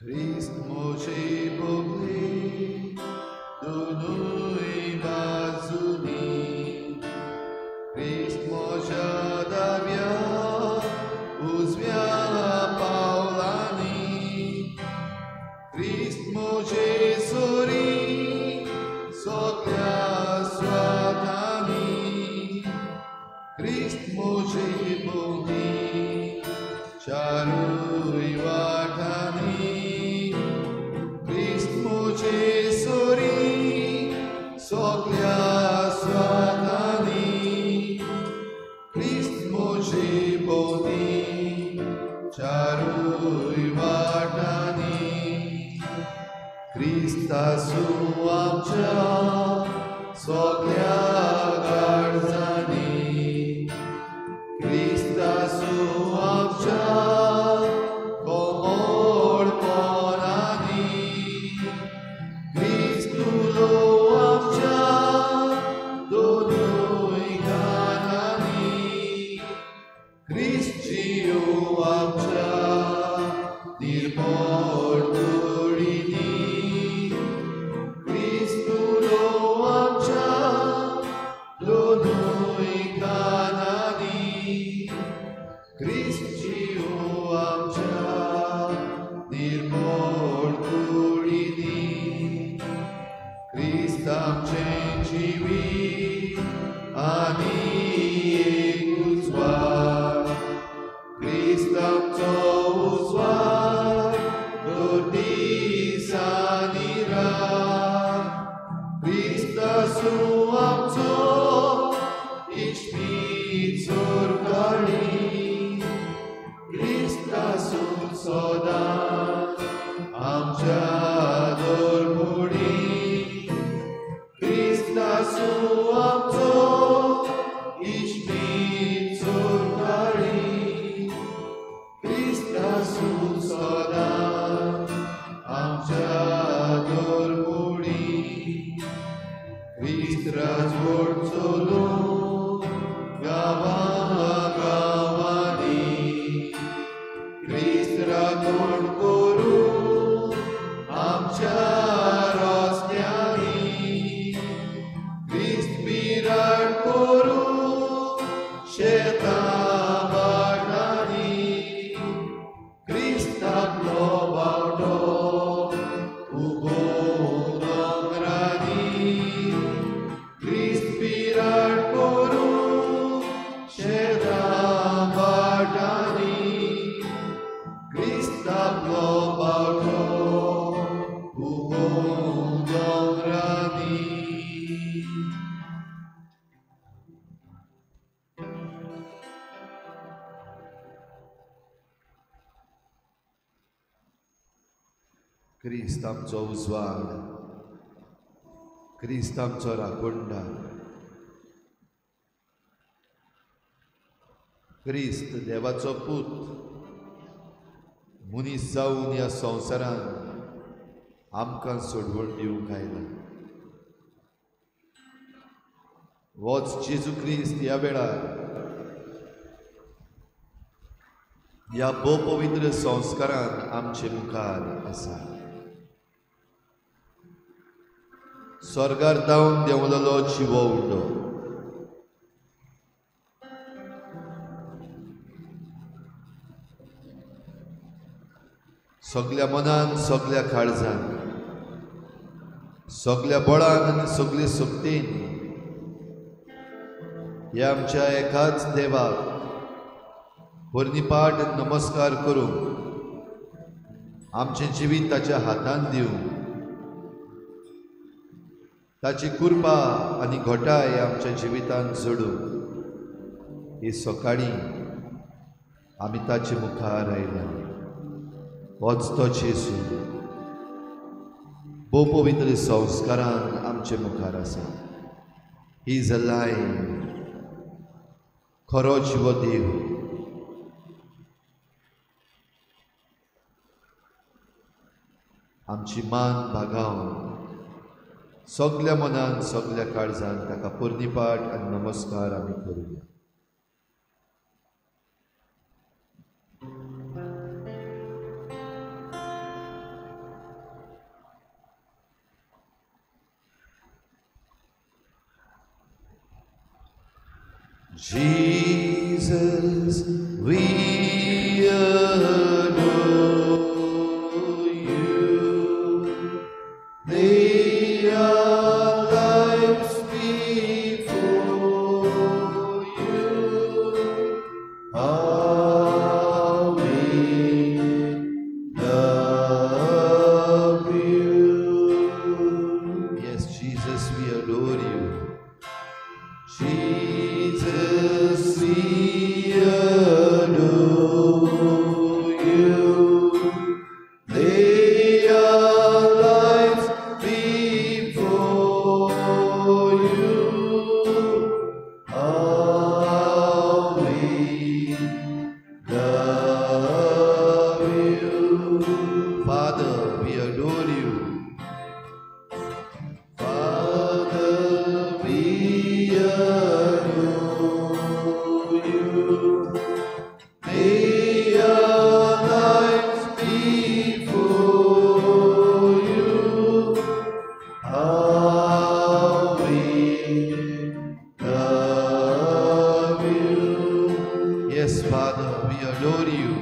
Christ moje bogli, donui bazuni. Christ moja davia, uzvia paulani. Christ moje sori, sokля swatani. Christ moje bogli, charui watani. Christ moje sori, sokля swatani. Christ moje bogli, charui watani. Christa su amcha, sokля garzani. Christa su amcha, komor ponani. Christulo amcha, donui ganani. Christiu amcha, nirmol turini. Christulo amcha, donui ganani. Christiu amcha, nirmol turini. Christam cenjivi, ani ekuzvar. Christam to uzvar, dodi sanira. Christa su amto, ishmitzur kari. Christa su sodan, amcha dormuri. Christa su amto, ishmitzur kari. Christa su sodan, amcha dormuri. Christ razvortsolu, gavani. Christ rakon koru, amcha rosnyani. Christ virat koru, sheta varnani. Christ aplo bauto, ugo dongrani. Christ virat koru, sheta varnani. Christ aplo bauto, ugo dongrani. Christ आमचो उजवाड, Christ आमचो राखणदार. Christ देवाचो पूत मनीस जावन ह्या संवसारान आमकां सोडवण दिवंक आयला. होच जेजू क्रिस्त ह्या वेळार ह्या भोव पवित्र संस्कारान आमचे मुखार आसा. स्वर्गार धांवन देंवलेलो जिवो उरलो. सगळ्या मनान, सगळ्या काळजान, सगळ्या बळान आनी सगळे सोबतीन ह्या आमच्या एकाच देवाक परनिपाट नमस्कार करून आमचें जिवीत ताच्या हातान दिवन ताची कृपा आनी घोटाय आमच्या जिवितान जोडून ही सकाळी आमी ताचे मुखार आयल्या. होच तो जेजू भोव पवित्र संस्कारान आमचे मुखार आसा. ही इज अ लायफ, खरो जिवो देव. आमची मान भागावन सगळ्या मनान, सगळ्या काळजान ताका परनिपाट आनी नमस्कार आमी करूया. Jesus, we adore you. Lay our lives before you. How we love you. Yes, Jesus, we adore you. Jesus, we adore you. Lay our lives before you. How we love you. Father, we adore you. Father, we adore you. Lay our lives before you. How we love you. Yes, Father, we adore you.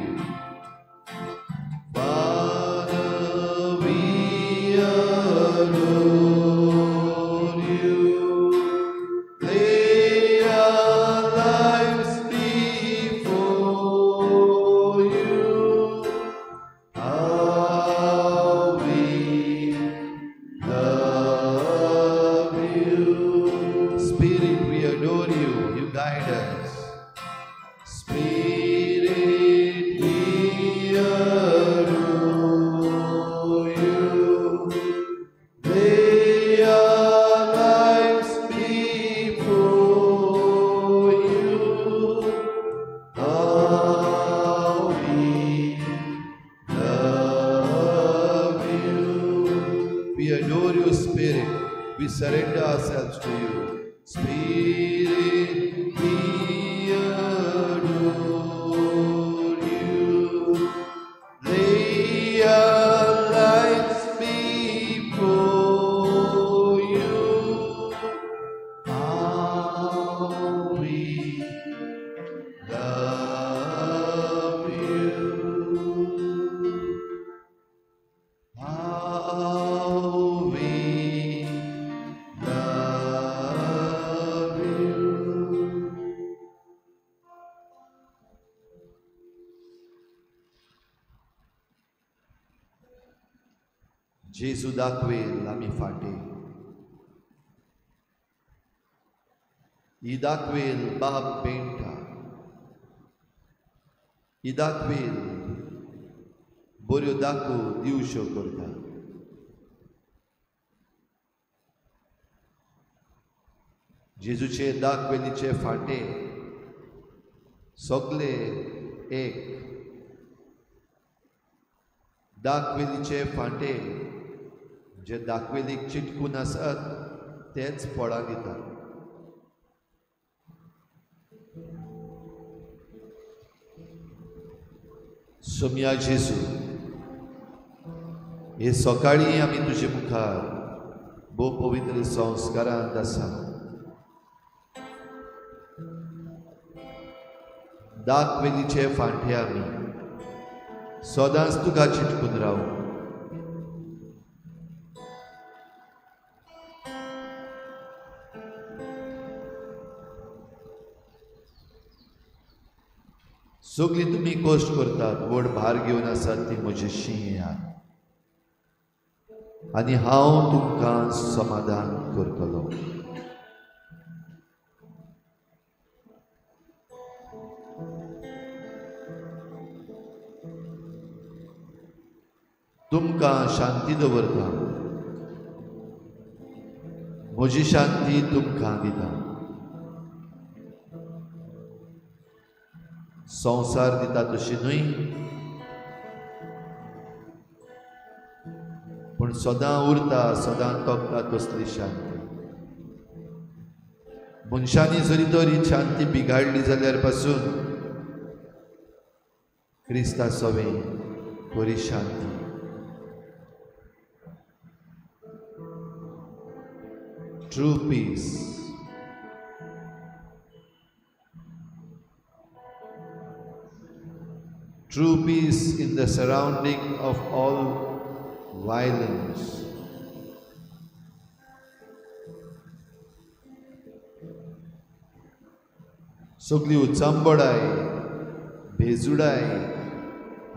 Father, we adore you. Lay our lives before you. How we love you. Spirit, we adore you. You guide us. Spirit, we adore you. Lay our lives before you. How we love you. We adore you, Spirit. We surrender ourselves to you. Spirit, we adore you. Lay our lives before you. How we love you. How we love you. जेजू दाखवेल आम्ही फाटे, ही दाखवेल बाप पेंटा, ही दाखवेल बऱ्यो दाखो दिवश्यो करता. जेजूचे दाखवेलीचे फाटे सगळे एक. दाखवेलीचे फाटे जे दाखवेलीक चिटकून आसात तेच फळां दितात. सोम्या जेजू, हे सकाळी आमी तुजे मुखार भोव पवित्र संस्कारांत आसा. दाखवेलीचे फांटे आमी सदांच तुका चिटकून रावू. सगळी तुमी कश्ट करतात, व्हड भार घेवन आसात ती म्हजेशी येयात आनी हांव तुमकां समाधान करतलो. तुमकां शांती दवरता, म्हजी शांती तुमकां दिता. संसार दिता तशी न्हय, पूण सदां उरता, सदां तोपता तसली शांती. मनशांनी जरी तर ही शांती बिगाडली जाल्यार पासून क्रिस्ता सवे बरी शांती. True peace. true peace in the surrounding of all violence. सगली उचांबडाय बेजुडाय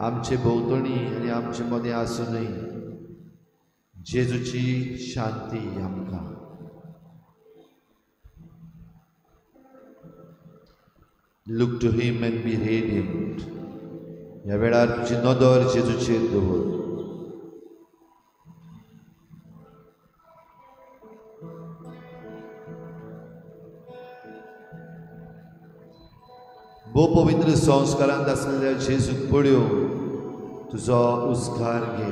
आमचे भोवतणी आनी आमचे मदें आसूनय जेजूची शांती आमकां. Look to him and be radiant. ह्या वेळार तुजी नदर जेजूचेर दवर. भोव पवित्र संस्कारांत आसलेल्या जेजूक पळयोवन तुजो उजगार घे.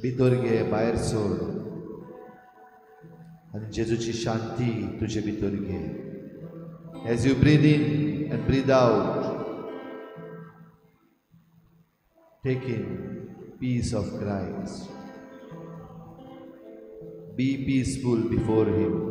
भितर घे, भायर सोड आनी जेजूची शांती तुजे भितर घे. As you breathe in and breathe out, take in peace of Christ. Be peaceful before him.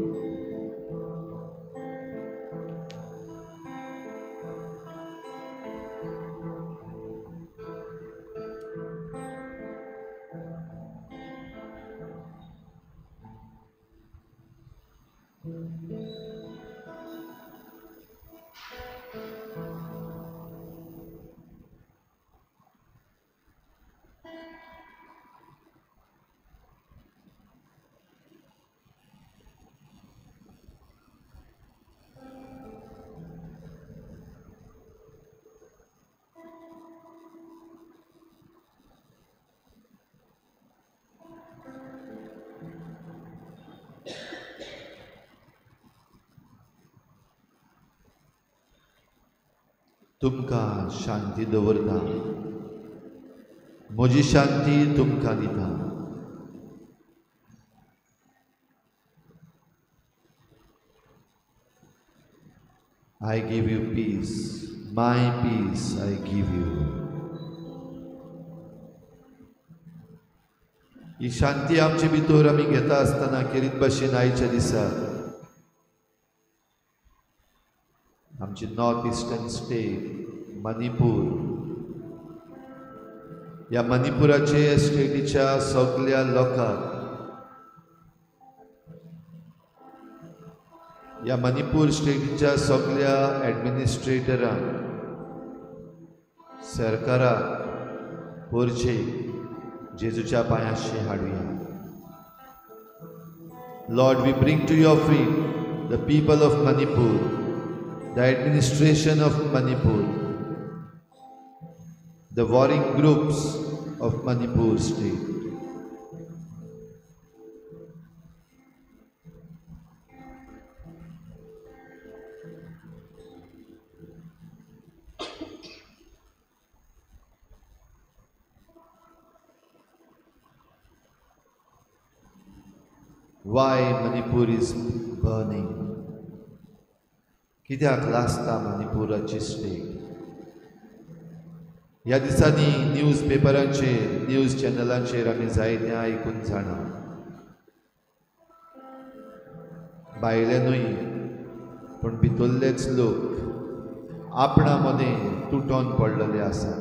तुमकां शांती दवरता. म्हजी शांती तुमकां दिता. I give you peace. My peace I give you. ही शांती आमचे भितर आमी घेता आसतना केरीत भाशेन आयच्या दिसाक आमची नॉर्थ इस्टर्न स्टेट मणिपूर, ह्या मणिपुराचे स्टेटीच्या सगळ्या लोकांक, ह्या मणिपूर स्टेटीच्या सगळ्या एडमिनिस्ट्रेटरांक, सरकाराक पोरचे जेजूच्या पांयाशी हाडुया. Lord, we bring to your feet the people of Manipur, the administration of Manipur, the warring groups of Manipur state. Why Manipur is burning? कित्याक लासता मणिपुराची स्टेट? ह्या दिसांनी न्यूज पेपरांचेर, न्यूज चॅनलांचेर आमी जायतें आयकून जाणा. भायल्यानूय पूण भितरलेच लोक आपणा मदें तुटोन पडलेले आसात.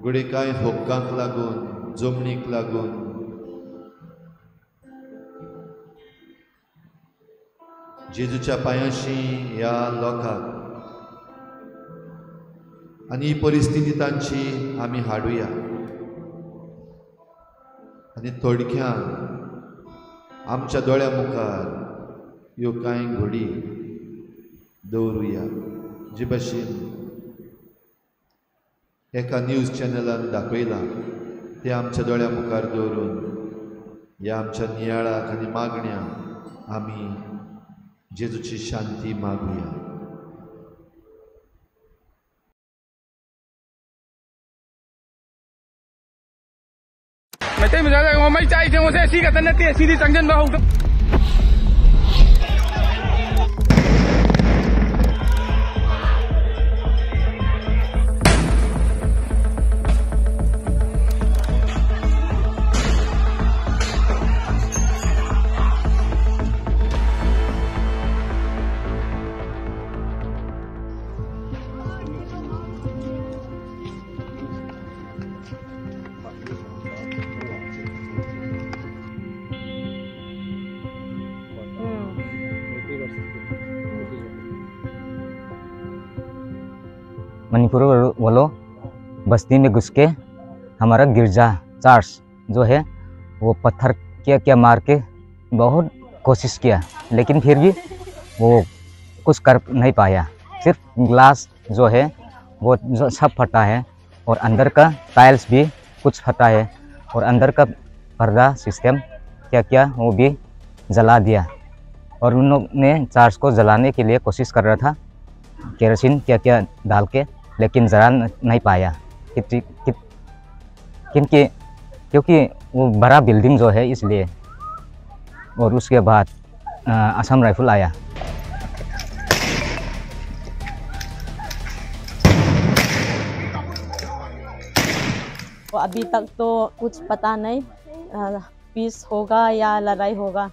घडये कांय हक्कांक लागून, जमनीक लागून जेजूच्या पांयाशी ह्या लोकांक आनी ही परिस्थिती तांची आमी हाडुया आनी थोडक्यान आमच्या दोळ्या मुखार ह्यो कांय घडी दवरुया. जे भाशेन एका न्यूज चॅनलान दाखयलां ते आमच्या दोळ्या मुखार दवरून ह्या आमच्या नियाळाक आनी मागण्यांक आमी जेजूची शांती मागुया. Mày ra đây mà mấy chạy thì xe xí cả tân tiền xí đi tăng nhân vào không? Manipur वालों बस्ती में घुस के हमारा गिरजा चर्च जो है वो पत्थर क्या मार के बहुत कोशिश किया, लेकिन फिर भी वो कुछ कर नहीं पाया। सिर्फ ग्लास जो है वो सब फटा है और अंदर का टाइल्स भी कुछ फटा है और अंदर का पर्दा सिस्टम क्या वो भी जला दिया। और उन्होंने चर्च को जलाने के लिए कोशिश कर रहा था, केरोसिन क्या डाल के, लेकिन जला नहीं पाया क्योंकि वो बड़ा बिल्डिंग जो है इसलिए। और उसके बाद असम राइफल आया। अभी तक तो कुछ पता नहीं पीस होगा या लड़ाई होगा।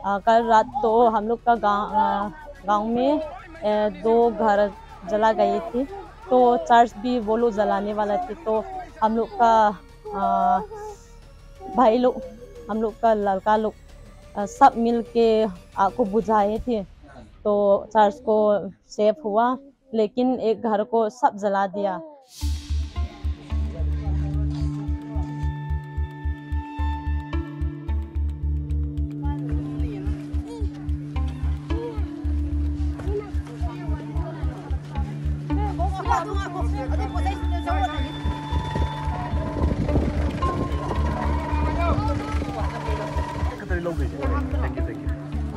कल रात तो हम लोग का गांव में 2 घर जला गई थी, तो चर्च भी वो लोग जलाने वाला थे। तो हम लोग का भाई लोग, हम लोग का लड़का लोग सब मिल के आग को बुझाए थे, तो चर्च को सेफ हुआ, लेकिन एक घर को सब जला दिया।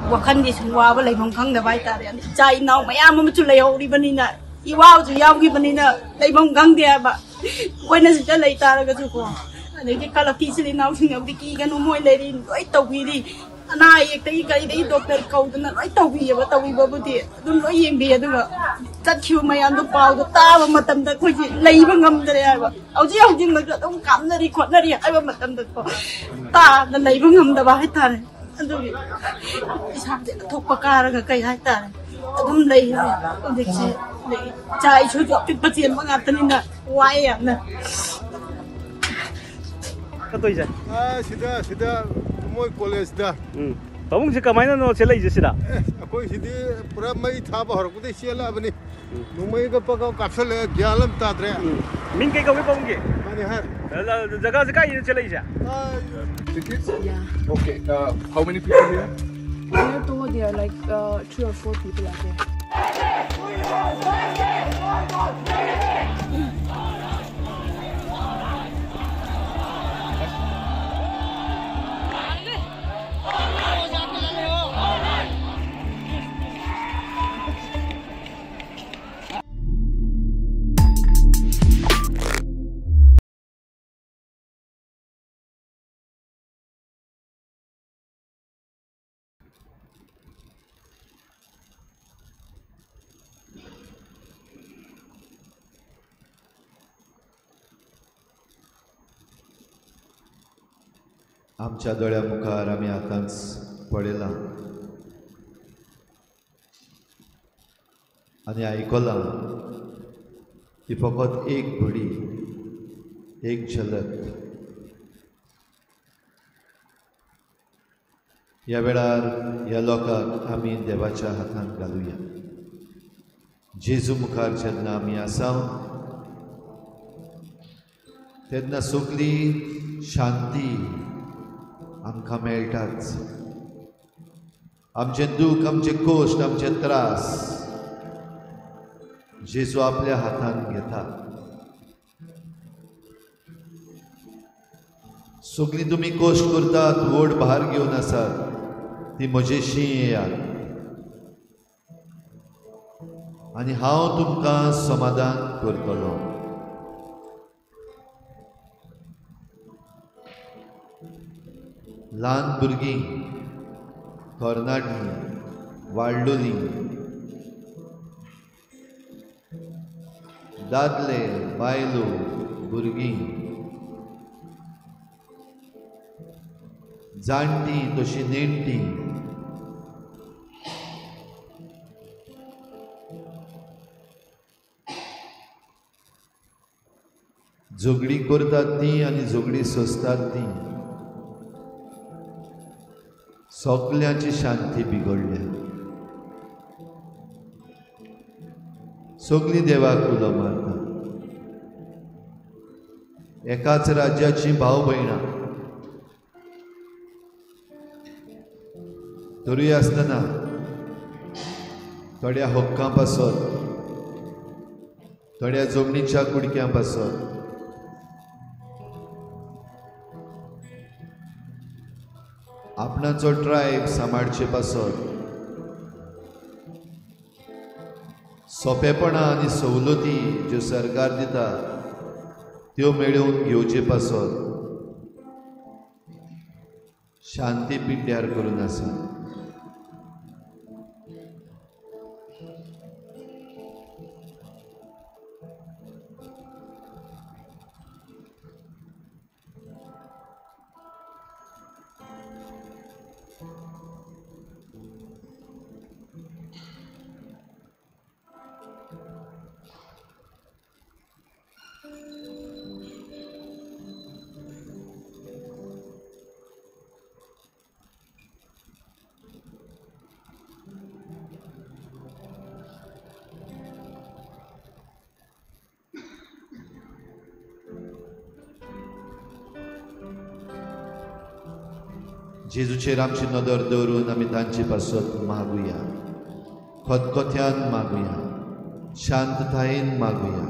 वखंडी वाब लेफम खंगदबा हाइतारे इचा इनाव मयाम अमचु लेहौरिबनिना इवाउजु यावगिबनिना लेफम खंगदेबा कोइना सिदा लेतारगजु को अदगी कलक्ति सिलि नाउसिंगबदि किगनु मोय लेरि लोय तौबिरि अना एकतै गैदै डॉक्टर कौदना लोय तौबियबा तौबिबबुदि अदुम लोय येंबि अदुगा चतखिउ मयाम दु पाउदो ताबा मतमदा खोजि लेइबा ngamdare हाइबा औजि औजि मग अदुम कामनरि खोनरि हाइबा मतमदा को तादा लेइबा ngamdaba हाइतारे अदुगी इसाबदे थोपा कारगा कै हाइतारे अदुम लेइ औदिक्से चाइ छु जपित बचेन मंगातनिना वाइ यामना कतोइ जा सिदा मोय कॉलेज दा पबुंग से कमाइना नो चलै जे सिदा अकोइ सिदि पूरा मई थाब हरकुदे सेला बनि नुमई ग पका काफले ग्यालम ताद्रे मिन के कवे पबुंग के माने हर जगह जगह ये चलै जा Tickets? Yeah. Okay. How many people here? We are told there are like 3 or 4 people out there. आमच्या दोळ्या मुखार आमी आतांच पळयलां आनी आयकलां की फकत एक घडी, एक झलक। ह्या वेळार ह्या लोकांक आमी देवाच्या हातांत घालुया। जेजू मुखार जेन्ना आमी आसा तेन्ना सगली शांती आमकां मेळटाच। आमचे दूख, आमचे कोश्ट, आमचे त्रास जेजू आपल्या हातांत घेता। सगळीं तुमी कोश्ट करतात, व्हड भार घेवन आसात, ती म्हजेशी येयात आनी हांव तुमकां समाधान करतलो। ल्हान भुरगीं, तरणाटीं, वाडलोलीं, दादले, बायलो, भुरगीं, जाणटीं तशीं नेणटीं, झगडी करतात तीं आनी झगडी सोंसतात तीं, सगळ्यांची शांती बिगडल्या। सगळी देवाक उलो मारता. एकाच राज्याची भाव भयणां तरी आसतना थोड्या हक्कां पासत, थोड्या जमनीच्या कुडक्यां पासत आपणाचो ट्रायब सांबाळचे पासत सोंपेपणां आनी सवलती ज्यो सरकार दिता त्यो मेळोवन घेवचे पासत शांती पिड्ड्यार करून आसा. जेजूचेर आमची नदर दवरून आमी तांचे पासत मागुया, खतखत्यान मागुया, शांततायेन मागुया.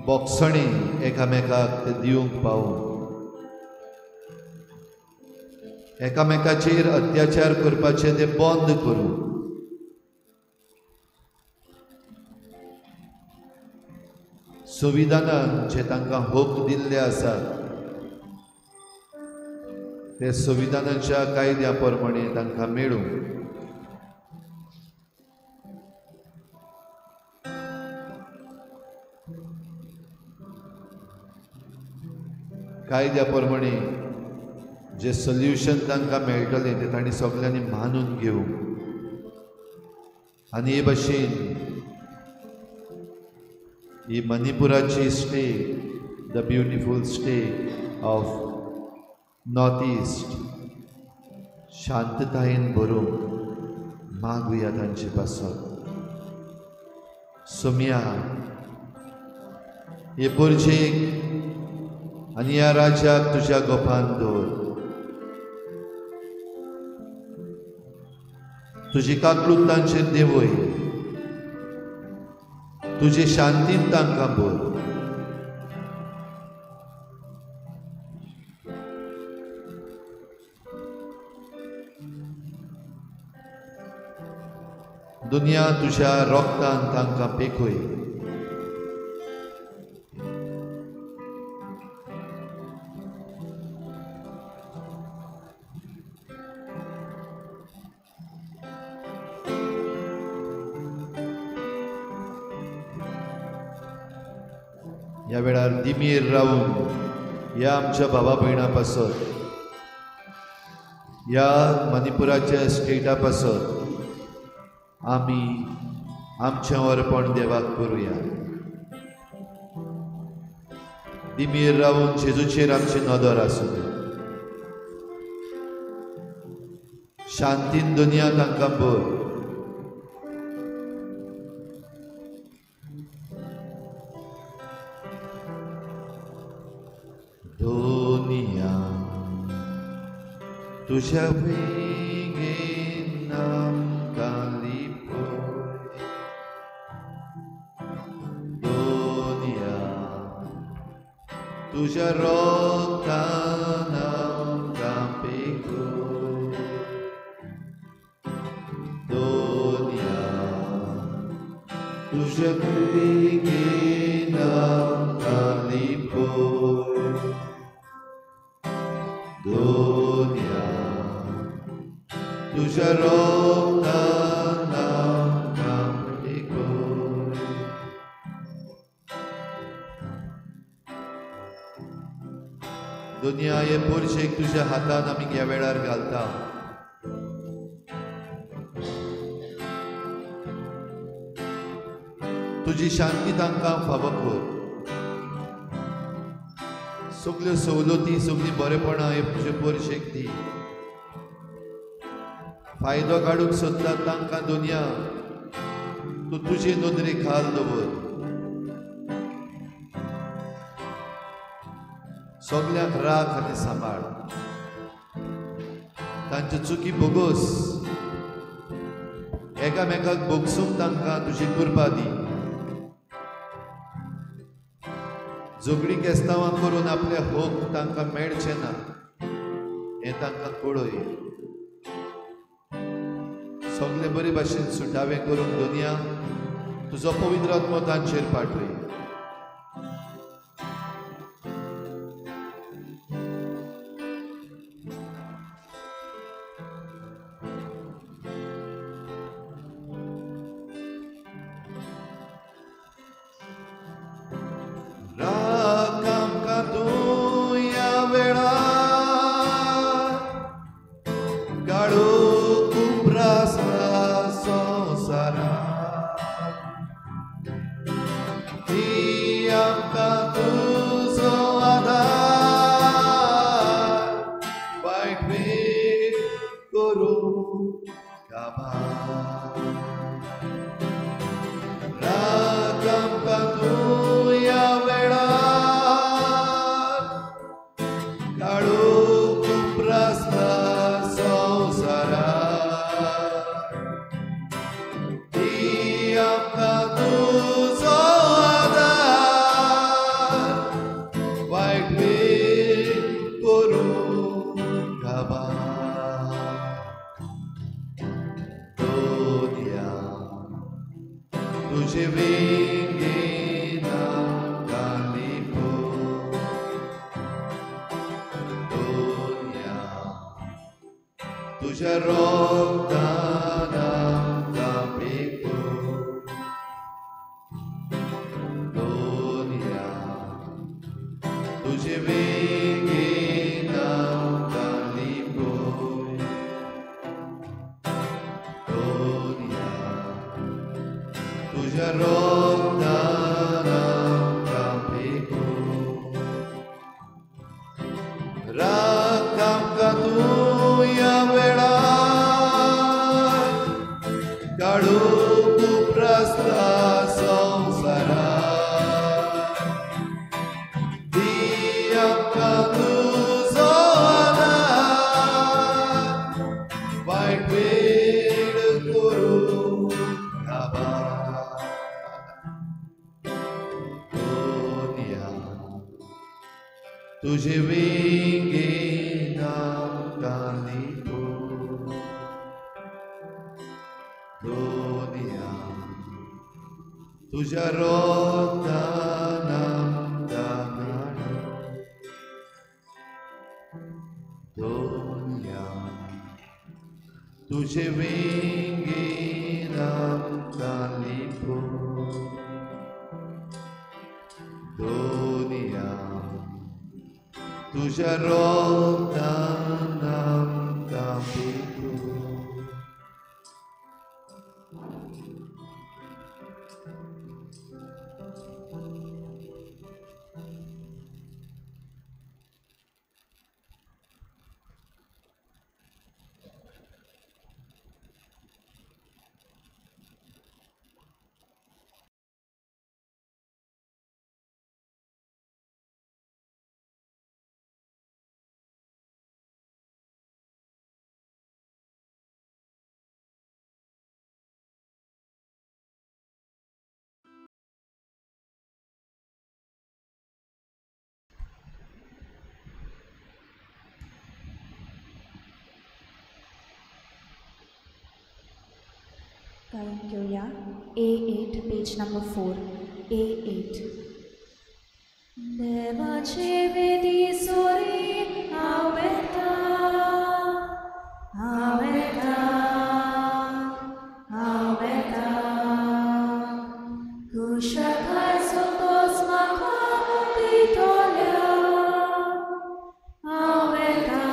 बोगसणी एकामेकाक ते दिवंक पावून एकामेकाचेर अत्याचार करपाचे ते बंद करून संविधानान जे तांकां हक दिल्ले आसात ते संविधानाच्या कायद्या प्रमाणे तांकां मेळूं कायद्या प्रमाणे जे सोल्युशन तांकां मेळटलें ते तांणी सगळ्यांनी मानून घेवंक आनी हे भाशेन ही मणिपुराची state, the beautiful state of north east शांततायेन भरूंक मागुया तांचे पासत. सोम्या हे पुरजेक आनी ह्या राज्याक तुज्या गोपान दवर. तुजी काकलूत तांचेर देवय, तुजे शांतीन तांकां भर. दुनिया तुज्या रोगतान तांकां पेखय. ह्या वेळार दिमीर रावून ह्या आमच्या भावा भयणां पासत ह्या मणिपुराच्या स्टेटा पासत आमी आमचें अर्पण देवाक करुया. दिमीर रावून जेजूचेर आमची नदर आसूं दी. शांतीन दुनिया तांकां भर. दुनिया तुझ्या वेगेन आमकां लिपय. दुनिया तुझ्या रोगतान आमकां पेखय. दुनिया तुझ्या वेगेन आमकां लिपय. दुनिया तुझ्या रोगतान आमकां पेखय. दुनिया हे पुरशेक तुझ्या हातान आमी ह्या वेळार घालता. तुझी शांती तांकां फावो कर. सगल्यो सवलती सगळी बरेपणां हे तुजे पोरशेक दी फायदो काडूंक सोदता तांकां दुनिया तूं तुजे नदरे खाल दवर सगळ्यांक राख आनी सांबाळ तांच्यो चुकी बोगोस एकामेकाक बोगसूंक तांकां तुजी कृपा दी झगडी केस्तांवां करून आपले होक तांकां मेळचे ना हें तांकां कळय सगळे बरे भाशेन सुटावें करून दुनिया तुजो पवित्र आत्मो तांचेर पाठय तुझे वेंगे नाकानी दुनिया तुझ्या रोतानाम दानाड दुनिया तुझे वेंगे नाकानी दुनिया तुझ्या रोतानाम दापितो Karan Kyoya, A8, page number 4, A8. Devace vedi sori aveta, aveta, aveta. Kushakar sotos makapitolia, aveta.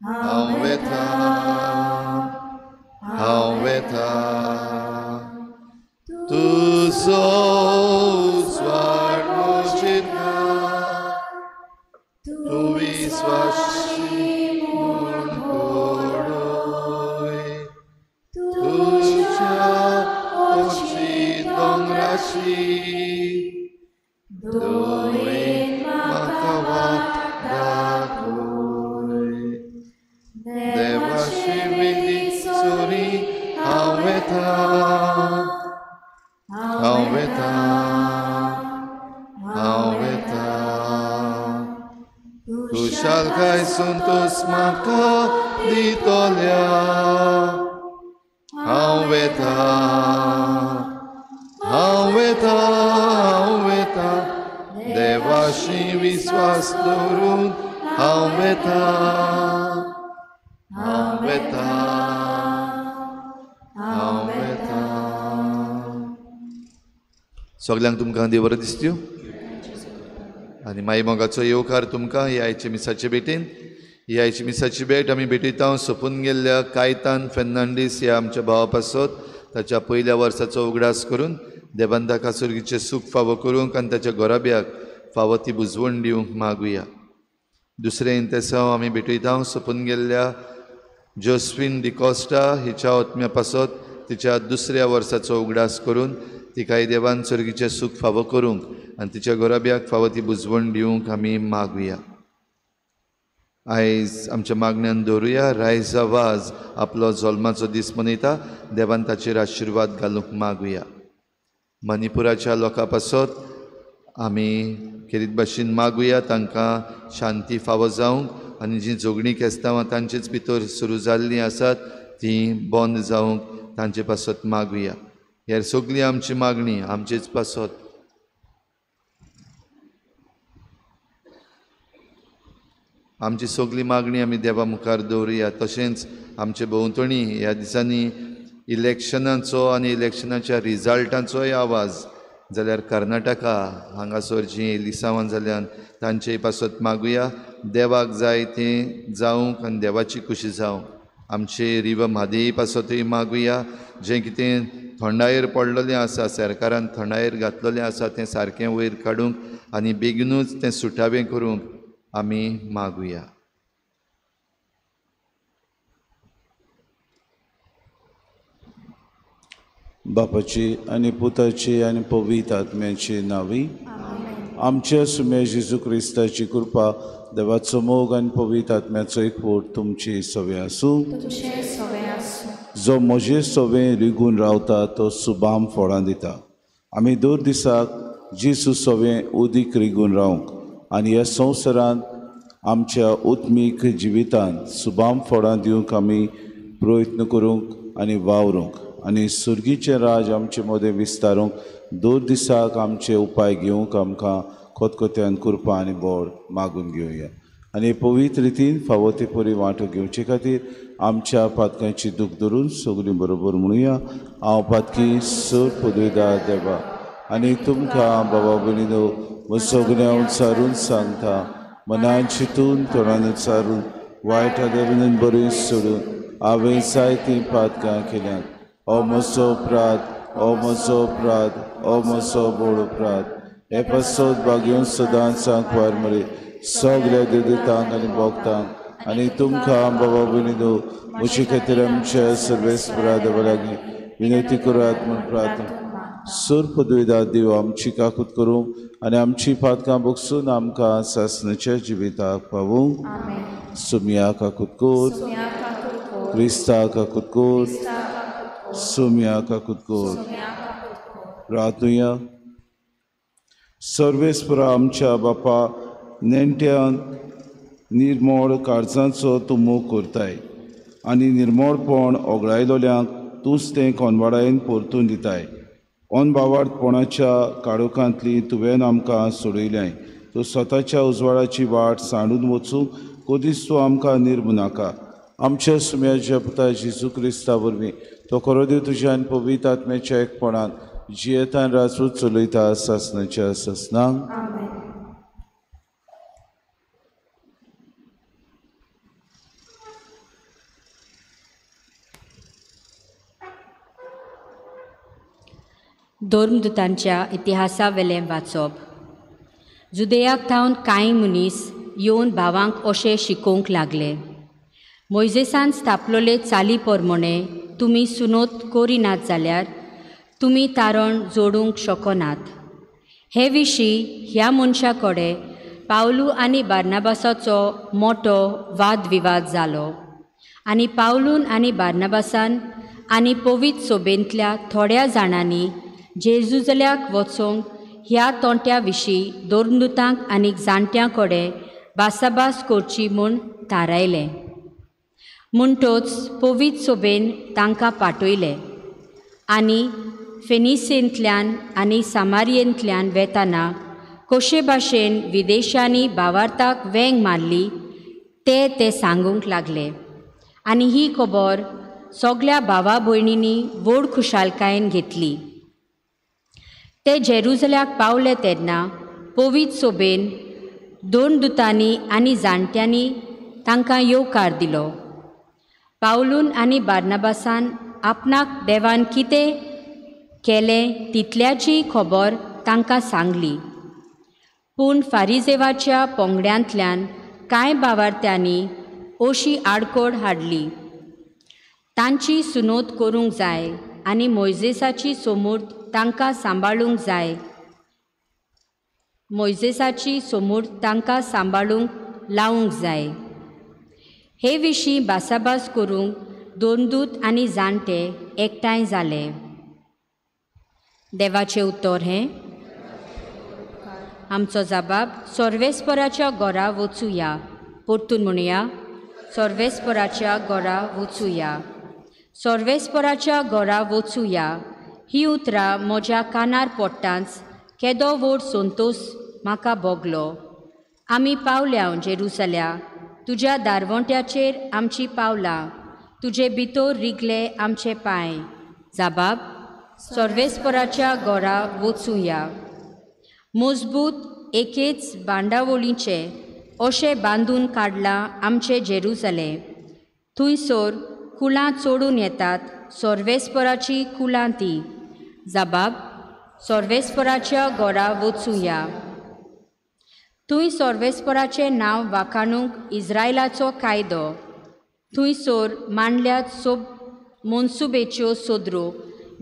Aveta तूं विस्वाशी म्हूण पळय तुज्या ओची दोंगराची दोळेन म्हाका वाट दाखय देवाची वेली सोरी हांव वेता हांव वेता हांव वेता खुशालकाय संतोष म्हाका दितोल्या हांव वेता हांव वेता हांव वेता देवाशी विश्वास दवरून हांव वेता हांव वेता हांव वेता. सगल्यांक तुमकां देव बरें दिसत्यो आनी माई मोगाचो येवकार तुमकां ह्या आयचे मिसाचे भेटेन. ही आयची मिसाची भेट आमी भेटयता सोंपून गेल्ल्या कायतान फेर्नांडीस ह्या आमच्या भावा पासत ताच्या पयल्या वर्साचो उगडास करून देवान ताका सुर्गीचें सूख फावो करूंक आनी ताच्या घोराब्याक फावो ती बुजवण दिवंक मागुया. दुसरें इंतेसांव आमी भेटयता सोंपून गेल्ल्या जोस्फीन डिकॉस्टा हिच्या ओतम्या पासत तिच्या दुसऱ्या वर्साचो उगडास करून तिकाय देवान सुर्गीचें सूख फावो करूंक आनी तिच्या घोराब्याक फावो ती बुजवण दिवंक आमी मागुया. आयज आमच्या मागण्यान दवरुया रायज आवाज आपलो जल्माचो दीस मनयता देवान ताचेर आशिर्वाद घालूंक मागुया. मणिपुराच्या लोकां पासत आमी खेरीत भाशेन मागुया तांकां शांती फावो जावंक आनी जीं जोगणी केस्तांवां तांचेच भितर सुरू जाल्लीं आसात तीं बंद जावंक तांचे पासत मागुया. हेर सगळी आमची मागणी आमचेच पासत आमची सगळी मागणी आमी देवा मुखार दवरुया. तशेंच आमचे भोंवतणी ह्या दिसांनी इलेक्शनाचो आनी इलेक्शनाच्या रिजल्टाचोय आवाज जाल्यार कर्नाटका हांगासर जीं लिसांवां जाल्यान तांचेय पासत मागुया. देवाक जाय तें जावंक आनी देवाची खुशी जावंक. आमचे रिव म्हादेई पासतूय मागुया जें कितें थंडायेर पडलेलें आसा सरकारान थंडायेर घातलेलें आसा तें सारकें वयर काडूंक आनी बेगीनूच तें सुटावें करूंक आमी मागुया. बापाची आनी पुताची आनी पवित्र आत्म्याची नांवी. आमच्या सुम्या जेजू क्रिस्ताची कृपा देवाचो मोग आनी पवित्र आत्म्याचो एकवट तुमची सवे आसूं. जो म्हजे सवें रिगून रावता तो सुबाम फळां दिता. आमी दर दिसाक जेजू सवें उदीक रिगून रावंक आनी ह्या संवसारांत आमच्या उत्मीक जिवितांत सुबाम फळां दिवंक आमी प्रयत्न करूंक आनी वावरूंक आनी सुर्गीचें राज आमचे मदें विस्तारूंक दर दिसाक आमचे उपाय घेवंक आमकां खोतखोत्यान कृपा आनी बोड मागून घेवया. आनी पवित्र रितीन फावो ते परी वांटो घेवचे खातीर आमच्या पातकांची दूख धरून सगळीं बरोबर म्हणुया. हांव पातकी सर पदवीदार देवा आनी तुमकां बाबा भयणीनो म्हज्या सगळ्या उंचारून सांगता मनान चिंतून तोंडान उच्चारून वायट आदरून बरें सोडून हांवें जायतीं पातकां केल्यात. ओ म्हजो अपराध ओ म्हजो अपराध ओ म्हजो बोड अपराध. हे पासत भाग्योन सदांच सांग वार मरे सगळ्या देवतांक आनी भक्तांक आनी तुमकां बाबा भयणीनो म्हजे खातीर आमच्या सर्वेस्परा देवा लागीं विनंती करात म्हूण प्रार्थना. सर पदवीदार देव आमची काकूत करूंक आनी आमची पातकां बगसून आमकां सासणाच्या जिविताक पावूंक. सुम्या काकूत कोर क्रिस्ता काकूत कोर सुम्या काकूत कोर. प्रार्थुया. सर्वेस्परा आमच्या बापा नेणट्यान निर्मळ काळजांचो तूं मोग करताय आनी निर्मळपण ओगडायलोल्यांक तूंच तें कोनवाडायेन परतून दिताय. अनबावार्थपणाच्या काळोखांतली तुवें आमकां सोडयल्याय. तूं स्वताच्या उजवाडाची वाट सांडून वचूंक कदीच तूं आमकां निर्म नाका. आमच्या सुम्याच्या पुता जेजू क्रिस्ता वरवीं तो खरो देव तुज्यान पवित्र आत्म्याच्या एकपणान जियेतान राजूत चलयता सासणाच्या ससनांक. धर्मदुतांच्या इतिहासा वेलें वाचप. जुदेयाक थावन कांय मनीस येवन भावांक अशें शिकोवंक लागले, मोइजेसान स्थापलोले चाली पोरमोणे तुमी सुनोत कोरिनात जाल्यार तुमी तारण जोडूंक शकनात. हे विशीं ह्या मनशा कडेन पावलू आनी बार्नाबासाचो मोठो वादविवाद जालो आनी पावलून आनी बार्नाबासान आनी पवित्र सोबेंतल्या थोड्या जाणांनी जेजुजल्याक वचोंक ह्या तोंट्या विशीं दोरदूतांक आनी जाणट्यां कडेन भासाभास करची म्हूण थारायलें. म्हणटोच पवित्र सोबेन तांकां पाठयले आनी फेनिसेंतल्यान आनी सामारियेंतल्यान वेताना कशे भाशेन विदेशांनी भावार्थाक वेंग मारली ते सांगूंक लागले. आनी ही खबर सगळ्या भावा भयणींनी व्हड खुशालकायेन घेतली. ते जेरुसल्याक पावले तेन्ना पवित्र सोबेन दोन दुतांनी आनी जाणट्यांनी तांकां येवकार दिलो. पावलून आनी बार्नाबासान आपणाक देवान कितें केलें तितल्याची खबर तांकां सांगली. पूण फारिजेवाच्या पोंगड्यांतल्यान कांय भावार्थ्यांनी अशी आडखोड हाडली, तांची सुनोत करूंक जाय आनी मोइजेसाची सोमूर्त तांकां सांबाळूंक जाय. मोइजेसाची सोमूर्त तांकां सांबाळूंक लावूंक जाय. हे विशीं भासाभास करूंक दोन दूत आनी जाणटे एकठांय जाले. देवाचें उत्तर हें. आमचो जबाब सर्वेस्पराच्या घरा वचुया. परतून म्हणुया, सर्वेस्पराच्या घरा वचुया. सर्वेस्पराच्या घरा वचुया ही उतरां म्हज्या कानार पडटांच केदो व्हड संतोश म्हाका भोगलो. आमी पावल्या जेरुसल्या, तुज्या दारवंट्याचेर आमची पावलां, तुजे भितर रिगले आमचे पांय. जबाब सर्वेस्पराच्या घरा वचुया. मजबूत एकेच बांडावळीचे अशें बांदून काडलां आमचे जेरुसलेम. थंयसर कुलां चोडून येतात, सर्वेस्पराची कुलां ती. जबाब सर्वेस्पराच्या घरा वचुया. थंय सर्वेस्पराचें नांव वाखाणूंक इस्रायलाचो कायदो. थंयसर मांडल्यात मनसुबेच्यो सोदरो,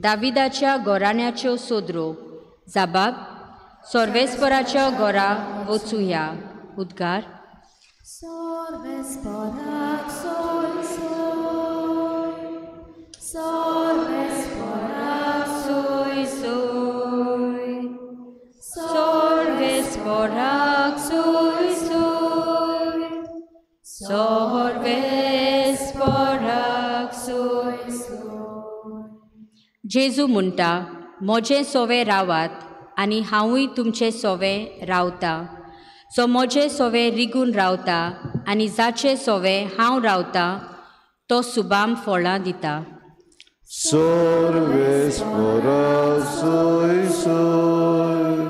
दाविदाच्या घराण्याच्यो सोदरो. जबाब सर्वेस्पराच्या घरा वचुया. उद्गार. सर्वेस्पराक सोय सोय, सर्वेस्पराक सोय सोय, सर्वेस्पराक सोय सोय, सर्वेस्पराक सोय सोय. जेजू म्हणटा, म्हजें सोवें रावात आनी हांवूय तुमचें सोवें रावतां. जो म्हजें सोवें रिगून रावता आनी जाचें सोवें हांव रावतां तो सुबाम फळां दिता. सर्वेस्पराक सोय सोय,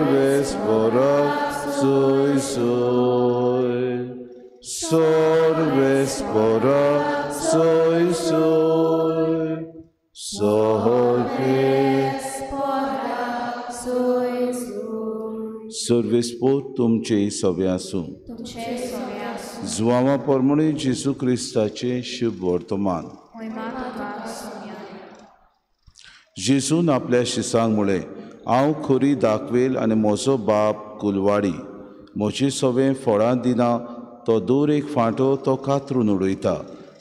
सर्वेस्पराक सोय सोय, सर्वेस्पराक सोय सोय, सर्वेस्पराक सोय सोय. सर्वेस्पोर तुमचे सोबे आसूं. जुवामा पोरमोणी जेजू क्रिस्ताचे शुभ वर्तमान. जेजून आपल्या शिसांक म्हळें, हांव खरी दाखवेल आनी म्हजो बाप कुलवाडी. म्हजें सोबें फळां दिना तो दर एक फांटो तो कातरून उडयता,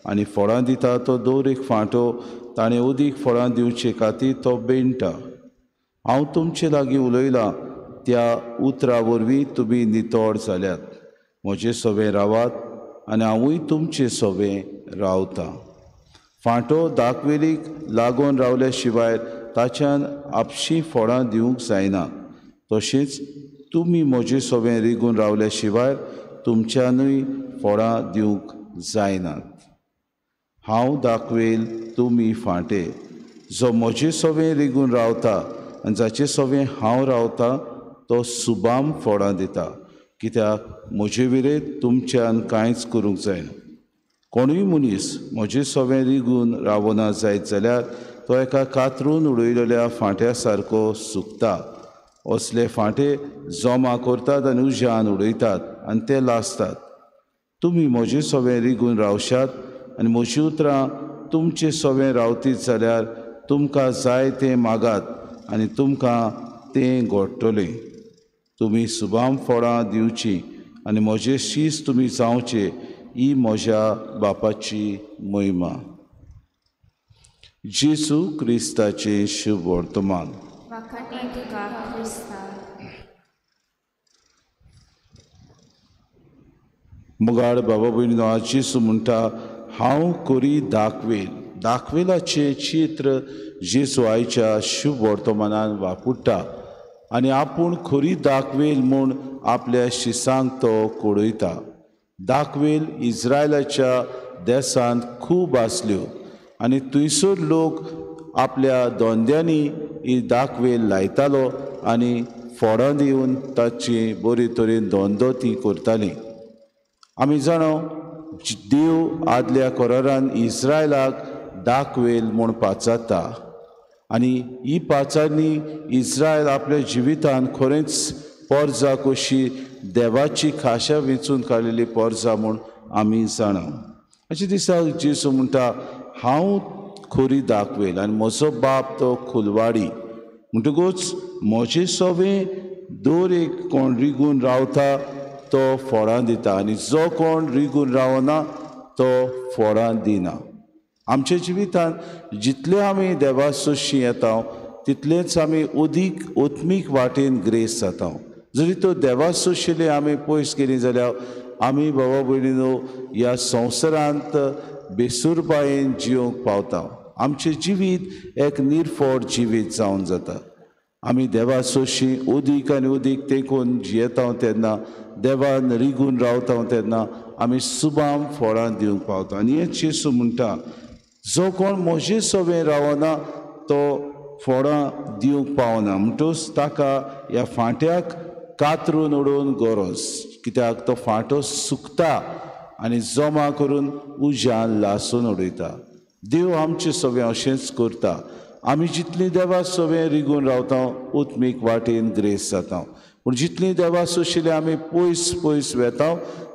आनी फळां दिता तो दर एक फांटो ताणें अदीक फळां दिवचे खातीर तो बेंडटा. हांव तुमचे लागीं उलयलां त्या उतरा वरवीं तुमी नितोड जाल्यात. म्हजें सोबें रावात आनी हांवूय तुमचें सोबें रावतां. फांटो दाखवेलीक लागून रावल्या शिवाय ताच्यान आपशीं फळां दिवंक जायना. तशेंच तुमी म्हजें सोबें रिगून रावल्या शिवाय तुमच्यानूय फळां दिवंक जायनात. हांव दाखवेल, तुमी फांटे. जो म्हजें सोबें रिगून रावता आनी जाचें सोबें हांव रावतां तो सुबाम फळां दिता, कित्याक म्हजे विरेत तुमच्यान कांयच करूंक जायना. कोणूय मनीस म्हजें सोबें रिगून रावना जायत जाल्यार तो एका कातरून उडयलेल्या फांट्या सारको सुकता. असले फांटे जमा करतात आनी उज्यान उडयतात आनी ते लासतात. तुमी म्हजें सोबें रिगून रावशात आनी म्हजीं उतरां तुमचें सोबें रावतीत जाल्यार तुमकां जाय तें मागात आनी तुमकां तें घडटलें. तुमी सुबाम फळां दिवचीं आनी म्हजें शीस तुमी जावचें ही म्हज्या बापाची महिमा. जेसू क्रिस्ताचें शुभ वर्तमान. मुगाड बाबा भयणीनो, आज जेसू म्हणटा हांव करी दाखवेलाचें चित्र जेसू आयच्या शुभ वर्तमानान वापुट्टा आनी आपूण खरी दाखवेल म्हूण आपल्या शिसांक तो कोडयता. दाखवेल इस्रायलाच्या देसांत खूब आसल्यो आनी थंयसर लोक आपल्या दोंद्यांनी ही दाखवेल लायतालो आनी फोडां दिवन ताची बरे तरेन दोंदो ती करतालीं. आमी जाणो देव आदल्या कोरारान इस्रायलाक दाखवेल म्हूण पाचारता आनी ही पाचारणी इस्रायल आपल्या जिवितान खरेंच पोरजां कशी देवाची खाशा वेंचून काडिल्ली पोरजां म्हूण आमी जाणा. अशें दिसाक जेसू म्हणटा हांव खरी दाखवेल आनी म्हजो बाप तो खुलवाडी. म्हणटकूच म्हजें सोबें दर एक कोण रिगून रावता तो फोडां दिता आनी जो कोण रिगून रावना तो फोडां दिना. आमच्या जिवितान जितले आमी देवा सोशी येता तितलेच आमी अदीक ओत्मीक वाटेन ग्रेस जाता. जरी तो देवा सोशिले आमी पयस गेलीं जाल्यार आमी बाबा भयणीनो ह्या संवसारांत बेसूरबायेन जिवंक पावता. आमचें जिवीत एक निर्फोड जिवीत जावन जाता. आमी देवा सोशी अदीक आनी अदीक तेंकून जियेता तेन्ना देवान रिगून रावता तेन्ना आमी सुबाम फळां दिवंक पावता. आनी हें जेसू म्हणटा जो कोण म्हजें सोबें रावना तो फळां दिवंक पावना. म्हणटूच ताका ह्या फांट्याक कातरून उडोवन गरज, कित्याक तो फांटो सुकता आनी जमा करून उज्यान लासून उडयता. देव आमचें सोबें अशेंच करता. आमी जितलीं देवा सोबें रिगून रावता उत्मीक वाटेन ग्रेस जाता. पूण जितलीं देवा सोशिल्लीं आमी पयस पयस वेता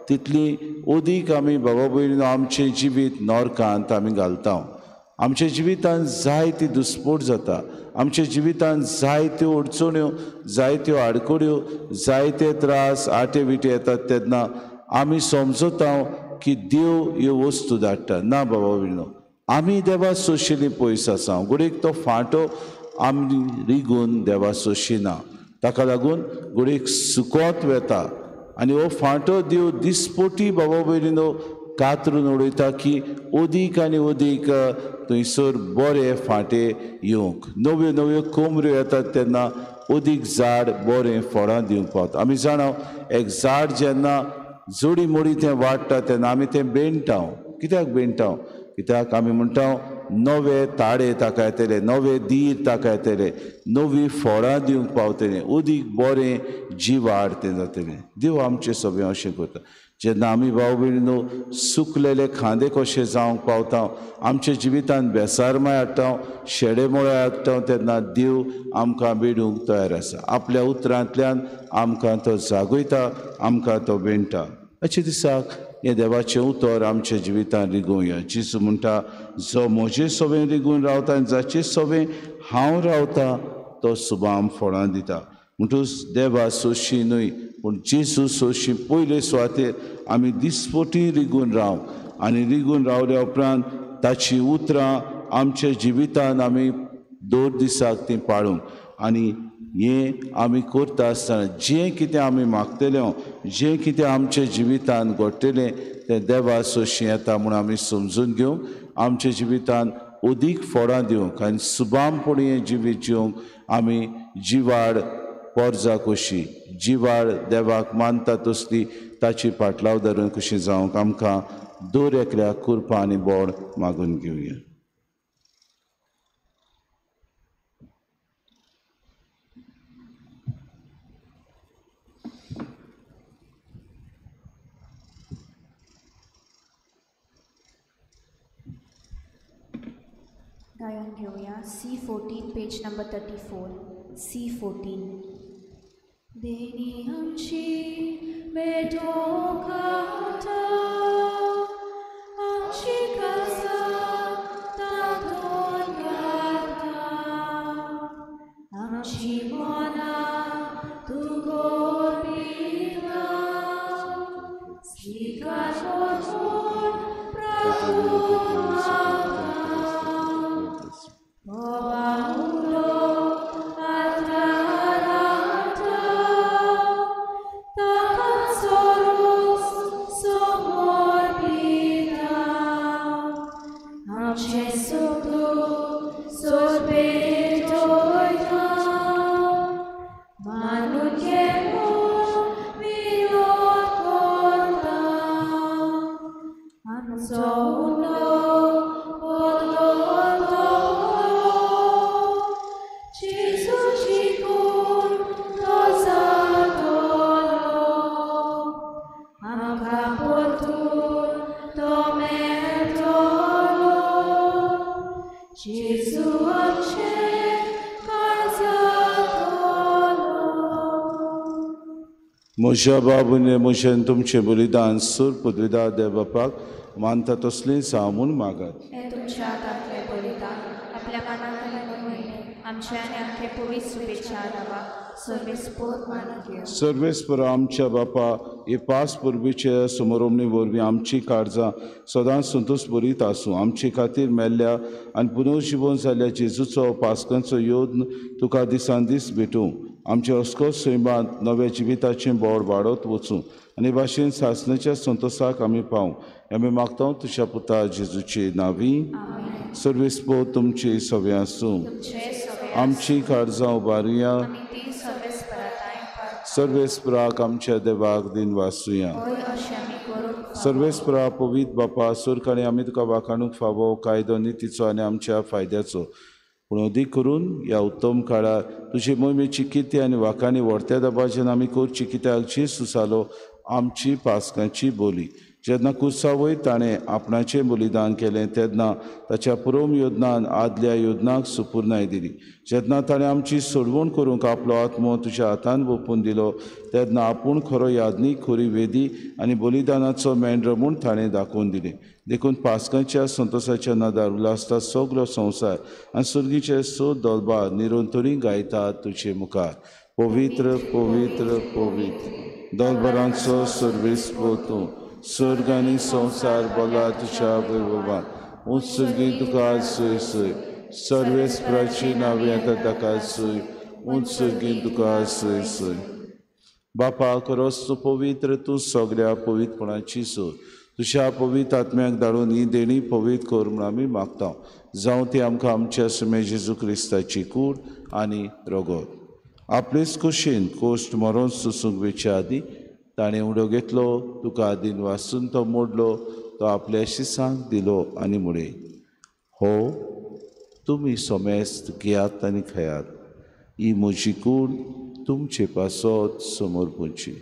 तितलीं अदीक आमी बाबा भयणीनो आमचें जिवीत नरकांत आमी घालता. आमच्या जिवितान जायती दुस्पोट जाता. आमच्या जिवितान जायत्यो अडचण्यो, जायत्यो आडकोड्यो, जायते त्रास आटे विटे येतात तेन्ना आमी समजता की देव ह्यो वस्तू धाडटा. ना बाबा भयणीनो, आमी देवा सोशिल्लीं पयस आसा घडीक तो फांटो आमी रिगून देवा सोशिना. ताका लागून घडीक सुकोत वेता आनी हो फांटो देव दिसपोटी बाबा भयणीनो कातरून उडयता की अदीक आनी अदीक थंयसर बरे फांटे येवंक. नव्यो नव्यो कोमऱ्यो येतात तेन्ना अदीक झाड बरें फळां दिवंक पावता. आमी जाणा एक झाड जेन्ना जोडी मोडी तें वाडटा तेन्ना आमी तें बेंडटा. कित्याक बेंडटा? कित्याक आमी म्हणटा नवे ताळे ताका येतले, नवे दीर ताका येतले, नवी फळां दिवंक पावतलें, अदीक बरें जिवाड तें जातलें. देव आमचें सोबें अशें करता. जेन्ना आमी भाव भयणीनो सुकलेले खांदे कशे जावंक पावता, आमच्या जिवितान बेसारमाय हाडटा, शेडेमोळे हाडटा तेन्ना देव आमकां बेडूंक तयार आसा. आपल्या उतरांतल्यान आमकां तो जागयता, आमकां तो बेंडटा. अशें दिसाक हें देवाचें उतर आमच्या जिवितान रिगूया. जेसू म्हणटा जो म्हजें सोबें रिगून रावता आनी जाचें सोबें हांव रावता तो सुबाम फळां दिता. म्हणटूच देवा सोशी न्हय पूण जेसू सोशी पयले सुवातेर आमी दिसपोटी रिगून राव आनी रिगून रावल्या उपरांत ताची उतरां आमच्या जिवितान आमी दर दिसाक ती पाळूंक. आनी हें आमी करता आसतना जें कितें आमी मागतलें, जें कितें आमच्या जिवितान घडटलें तें देवा सोशी येता म्हूण आमी समजून घेवंक, आमच्या जिवितान अदीक फळां दिवंक आनी सुबामपणी हें जिवीत जिवंक आमी जिवाड पोरजां कशी, जिवाड देवाक मानता तसली ताची फाटलाव धरून कशी जावंक आमकां दर एकल्याक कृपा आनी बोड मागून घेवया. गायन घेऊया C14 पेज नंबर 34. C14. देणी आमची बेडोकाता आमची कसा तातोन गाता आमची मना तू गोरविता स्वीकार करून प्रभू म्हज्या बाबूने मोशेन तुमचें बलिदान सूर पदवीदार देव बापाक मानता तसलें सामून मागात. हे तुमच्या हातांतलें बलिदान आपल्या मनांतल्यान म्हयने आमच्या आनी आमचे पवित्र शुभेच्छा नांवा सर्वेस्पोत मानून घेवं. सर्वेस्पर आमच्या बापा हे पास परबीचे समारंभे वरवीं आमची काळजां सदांच संतोश बरीत आसूं. आमचे खातीर मेल्ल्या आनी पुनर्जीवन जाल्ल्या जेजूचो पासकांचो योद्न तुका दिसान दीस भेटूं. आमचे अस्को सैमांत नव्या जिविताचें बोड वाडत वचूं आनी भाशेन सासणेच्या संतोशाक आमी पावूं. आमी मागता तुज्या पुता जेजूचे नांवी. सर्वेस्पोत तुमची सवे आसूं. आमची काळजां उबारुया. सर्वेस्पराक आमच्या देवाक दिन वासुया. सर्वेस्परा पवित्र बापा सुरकाणी आमी तुका वाखाणूक फावो कायदो नितीचो आनी आमच्या फायद्याचो पूण अदीक करून ह्या उत्तम काळार तुजी मोहिमेची कितें आनी वाखाणी व्हडत्या दबाज्यान आमी करची कित्याक जेजू जालो आमची पासकांची बोली. जेन्ना कुसावय ताणें आपणाचें बलिदान केलें तेन्ना ताच्या पुरोम योजनान आदल्या योजनाक सुपूर्णाय दिली. जेन्ना ताणें आमची सोडवण करूंक आपलो आत्मो तुज्या हातान ओपून दिलो तेन्ना आपूण खरो यादनीक खरी वेदी आनी बलिदानाचो मेंढरो म्हूण ताणें दाखोवन दिलें. देखून पासकांच्या संतोशाच्या नादार उलासता सगलो संवसार आनी सुर्गीचे सो दोलबार निरंतरी गायतात तुजे मुखार. पवित्र पवित्र पवित्र दोलबारांचो सर्वेस्पो तूं. स्वर्ग आनी संवसार बोला तुज्या वैभवान. उत्सर्गी तुका सय सय. सर्वेस्पराची नांवें येता ताका सय. उत्सर्गी तुका सय सय. बापा खरोच तूं पवित्र. तूं सगळ्या पवित्रपणाची सोय. तुज्या पवित्र आत्म्याक धाडून ही देणी पवित्र कर म्हूण आमी मागता. जावं ती आमकां आमच्या सुमे जेजू क्रिस्ताची कूड आनी रगत. आपलेच कुशीन कोश्ट मरोन सुसूंक वेच्या आदी ताणें उडो घेतलो. तुका दिन वाचून तो मोडलो. तो आपल्या शिसांक दिलो आनी मुडे हो तुमी सोमेस्त घेयात आनी खयात. ही म्हजी कूड तुमचे पासत समोर पोवची.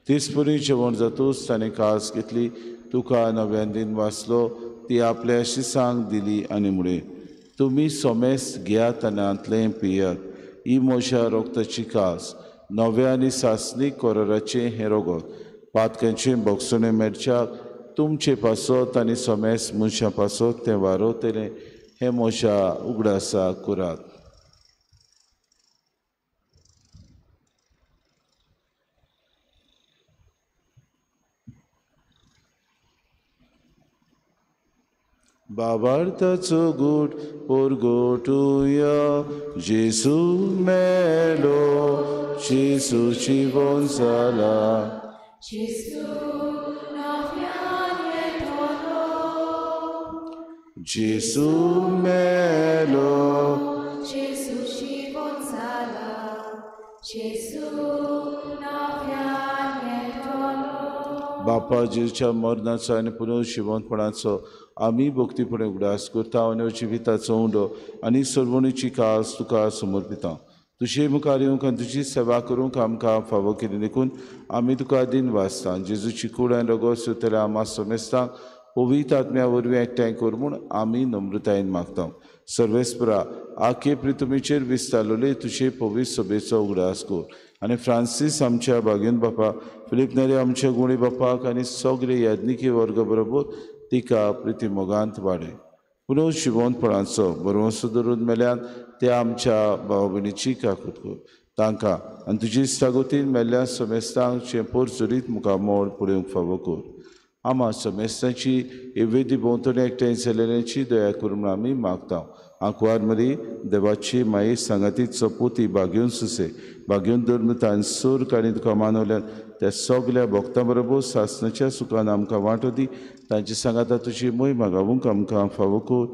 तिसपुरी जेवण जातूच ताणें कास घेतली. तुका नव्यान दिन वाचलो. ती आपल्या शिसांक दिली आनी मुडे तुमी सोमेस्त घेयात आनी आंतलें पियात. ही म्हज्या रोगताची कास नव्या आनी सासणीक कोराराचें हें रगत पातकांचें बोगसणें मेरच्याक तुमचे पासत आनी सोमेस्त मनशां पासत तें वारोतलें हें म्हज्या उगडासाक करात. बाबार्थाचो गूट पोरगोटुया. जेजू मेलो. जेजू जिवन जाला. जेजू मेलो. जेजू जिवन जाला. बापा जेजूच्या मरणाचो आनी पुनर्जिवंतपणाचो आमी भक्तीपणे उगडास करता. आनी जिविताचो उंडो आनी सर्वणीची कास तुका समर्पिता. तुजे मुखार येवंक आनी तुजी सेवा करूंक आमकां फावो केली देखून आमी तुका दिन वाचता. जेजूची कूड आनी रगत सुतल्या आमा सोमेस्तांक पवित्र आत्म्या वरवीं एकठांय कर म्हूण आमी नम्रतायेन मागता. सर्वेस्परा आखे प्रितुमेचेर विस्तारलोले तुजे पवित्र सभेचो उगडास कर आनी फ्रांसीस आमच्या बागेन बापा, फिलीप नेरे आमच्या गुणी बापाक आनी सगळे याज्ञिकी वर्ग बरोबर तिका प्रिती मोगांत वाडय. पुनः शिवणपणाचो बरो सुदरून मेल्यान त्या आमच्या भाव भयणीची काकूट कर तांकां आनी तुजी इश्टागोतीन मेल्ल्या समेस्तांक चेंपोर चुरीत मुखामोळ पळोवंक फावो कर. आमा समेस्तांची येवेदी भोंवतणी एकठांय जालेल्याची दया करून आमी मागता. आंकवार मरी देवाची माई सांगातीत चपुती बागेवन सुसे बागेवन धर्मतान सूर काणी तुका मानवल्यान त्या सगल्या भक्तां बरोबर सासणाच्या सुखान आमकां वांटो दी. तांची सांगाता तुजी मोय मागावूंक आमकां फावो कर.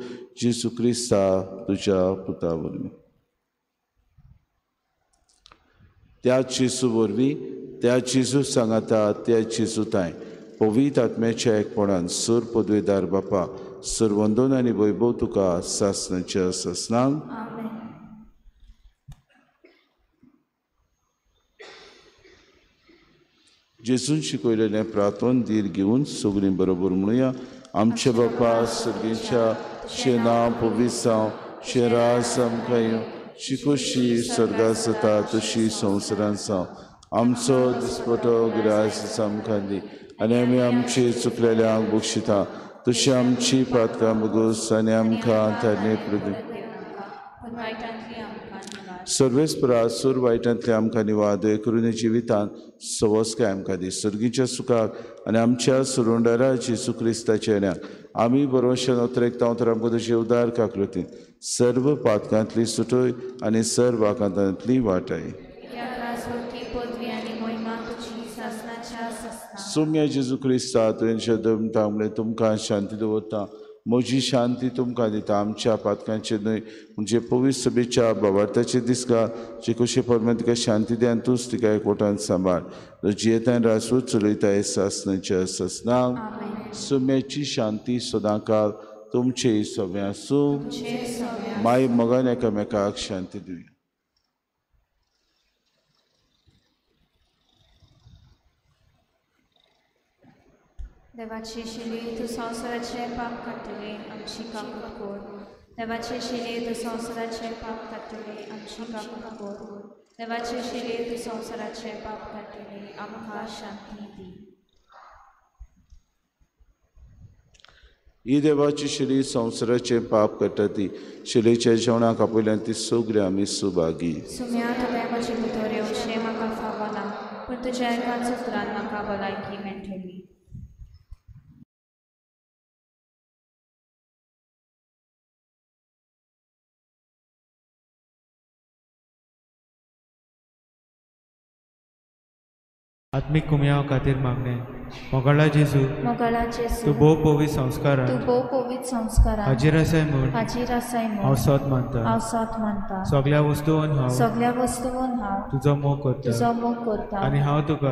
जेजू क्रिस्ता तुज्या पुता वरवीं. त्या जेजू वरवीं त्या जेजू सांगाता त्या जेजू ताय पवित्र आत्म्याच्या एकपणान सूर पदवेदार बापा सर्वंदोन आनी वैभव तुका सासणाच्या ससनांक. जेजून शिकयलेलें प्रार्थन धीर घेवन सगळीं बरोबर म्हणुया. आमच्या बापा सर्गेच्या शे नांव पवित्र जावं, शे रास आमकां येवं, शिकोशी स्वर्गांत जाता तशी संवसारांत जावं. आमचो दिसपटो गिरास आमकां दी आनी आमी आमची चुकलेल्यांक बक्षिता तशी आमची पातकां बगूस आनी आमकां तारणे प्रदी. सर्वेस्परा सूर वायटांतले आमकां निवादय करून जिवितान सवस्काय आमकां दी. सर्गीच्या सुखाक आनी आमच्या सुरोंडारा जेजू क्रिस्ताच्या येण्याक आमी बरोवशेन उतरेकता तर आमकां तुजे उदार काकृतीन सर्व पातकांतली सुटोय आनी सर्व आकांतांतली वाटाय. सोम्या जेजू क्रिस्ता तुवें धर्मता म्हणलें तुमकां शांती दवरता. म्हजी शांती तुमकां दिता. आमच्या पातकांचे न्हय म्हणजे पवित्र सभेच्या भावार्थाचे दिसका जे कशे परमे तिका शांती दी आनी तूंच तिका एकवटान सांबाळ. जियेतान रासवत चलयताय सासणाच्या ससनांक. सोम्याची शांती सदां काळ तुमचे सोम्या आसूं. माय मगन एकामेकाक शांती दिवया. देवाचे शिले तूं संवसाराचे पाप काडटले आमची काकूट कर. देवाचे शिले तूं संवसाराचे पाप काडटले आमची काकूट कर. देवाचे शिले तूं संवसाराचे पाप काडटले आमकां शांती दी. ही देवाची शिली संवसाराचे पाप काडटा ती शिलेच्या जेवणाक आपयल्यान ती सगळीं आमी सुभागी. सुम्या तुवें म्हजे भितर येवचें म्हाका फावो ना पूण तुज्या एकाच उतरान म्हाका भलायकी मेळटली. आत्मिक कुमयाव खातीर मागणे. मोगाळा जेजू तूं भोव पवित्र संस्कारांत हाजीर आसाय म्हूण हांव सत मानता. सगळ्या वस्तूंत हांव तुजो मोग करता आनी हांव तुका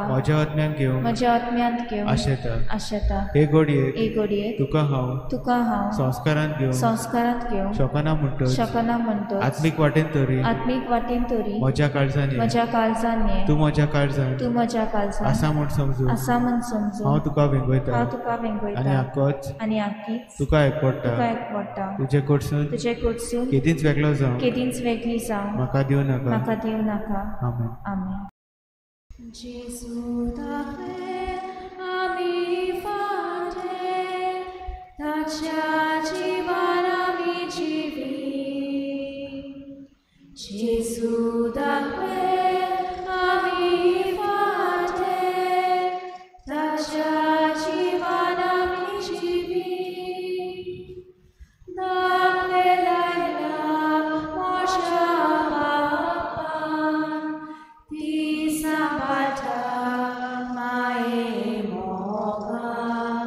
म्हज्या आत्म्यान घेवन आशेता. हे घडयेक तुका हांव संस्कारांत घेवन शकना म्हणटच आत्मीक वाटेन तरी म्हज्या काळजांनी तूं म्हज्या काळजांत आसा म्हूण समजून हांव तुका वेंगयता आनी आख्खीच तुका एकवडटा. तुजे कडसून केदींच वेगळी जावं म्हाका दिवं नाका. आमेन. जेजू दाखले आमी फाटे ताच्या जिवान आमी जिवी. जेजू दाखले आमी फाटे ताच्या जिवान आमी जिवी. दाखले लायला म्हज्या बापान ती सांबाळटा माये मोगान.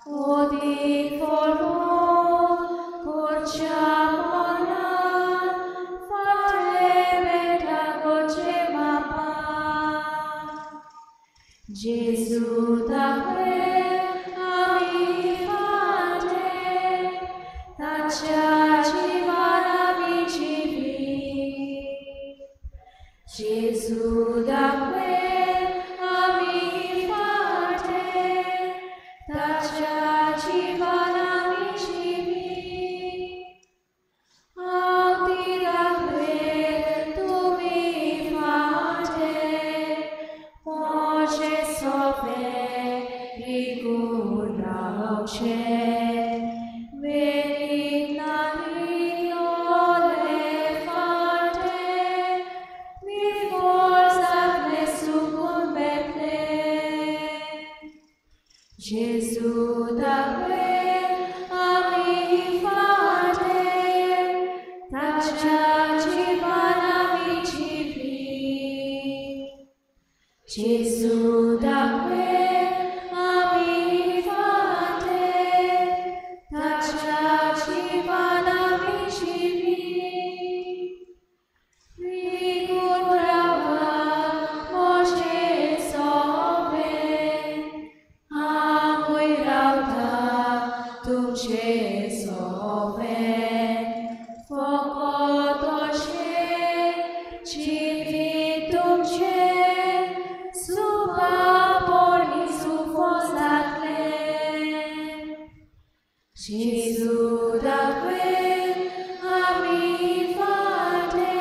ओदीक फोडून कोरच्या मनान फाटले बेटा गोचे मापान. जेजू दाखले आमी फाटे ताच्या जिवान आमी जिवी. मोचे सोवे रिगून रावचे वेरी नाही ओले फाटे before zakle sukun betle Gesù da Gesù da que ami fate, tacciaci vanamici vi, rigurava moce sove, amui rauta duce sove, foco doce, civi duce, Gesù da que ami fate,